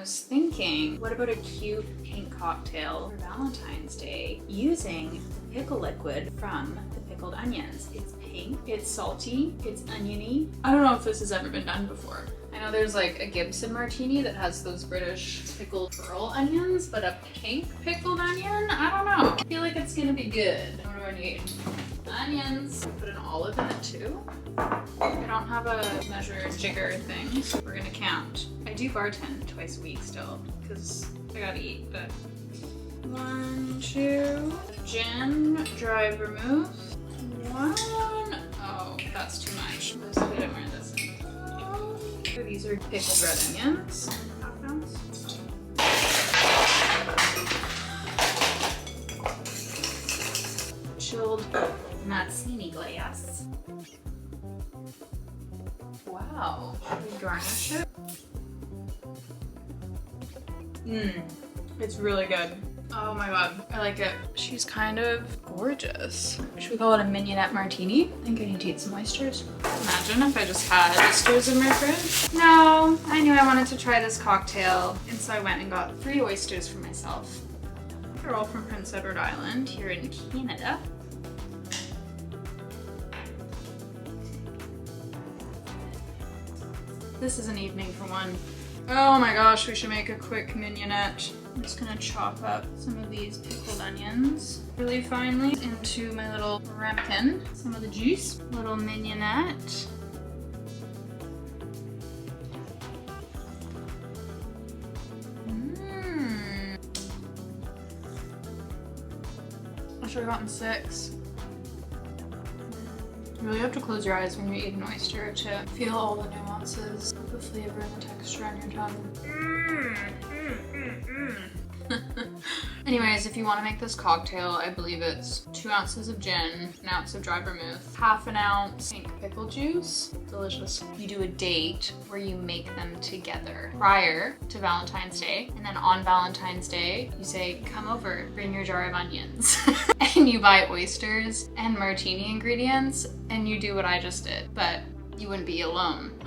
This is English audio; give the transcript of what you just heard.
was thinking, what about a cute pink cocktail for Valentine's Day using the pickle liquid from the pickled onions? It's pink, it's salty, it's oniony. I don't know if this has ever been done before. I know there's like a Gibson martini that has those British pickled pearl onions, but a pink pickled onion? I don't know. I feel like it's gonna be good. What do I need? Onions. Put an olive in it too. I don't have a measure jigger thing, so we're gonna count. I do bartend twice a week still, because I gotta eat, but 1, 2, gin, dry vermouth, 1, oh, that's too much. Let's put it where this is. These are pickled red onions, half ounce. Chilled martini glass. Wow, should we garnish it? It's really good. Oh my god, I like it. She's kind of gorgeous. Should we call it a mignonette martini? I think I need to eat some oysters. Imagine if I just had oysters in my fridge. No, I knew I wanted to try this cocktail, and so I went and got 3 oysters for myself. They're all from Prince Edward Island here in Canada. This is an evening for one. Oh my gosh, we should make a quick mignonette. I'm just gonna chop up some of these pickled onions really finely into my little ramekin. Some of the juice, little mignonette. I should have gotten 6. You really have to close your eyes when you eat an oyster to feel all the nuances of the flavor and the texture on your tongue. Anyways, if you want to make this cocktail, I believe it's 2 ounces of gin, 1 ounce of dry vermouth, half an ounce pink pickle juice. Delicious. You do a date where you make them together prior to Valentine's Day, and then on Valentine's Day, you say, come over, bring your jar of onions. And you buy oysters and martini ingredients, and you do what I just did, but you wouldn't be alone.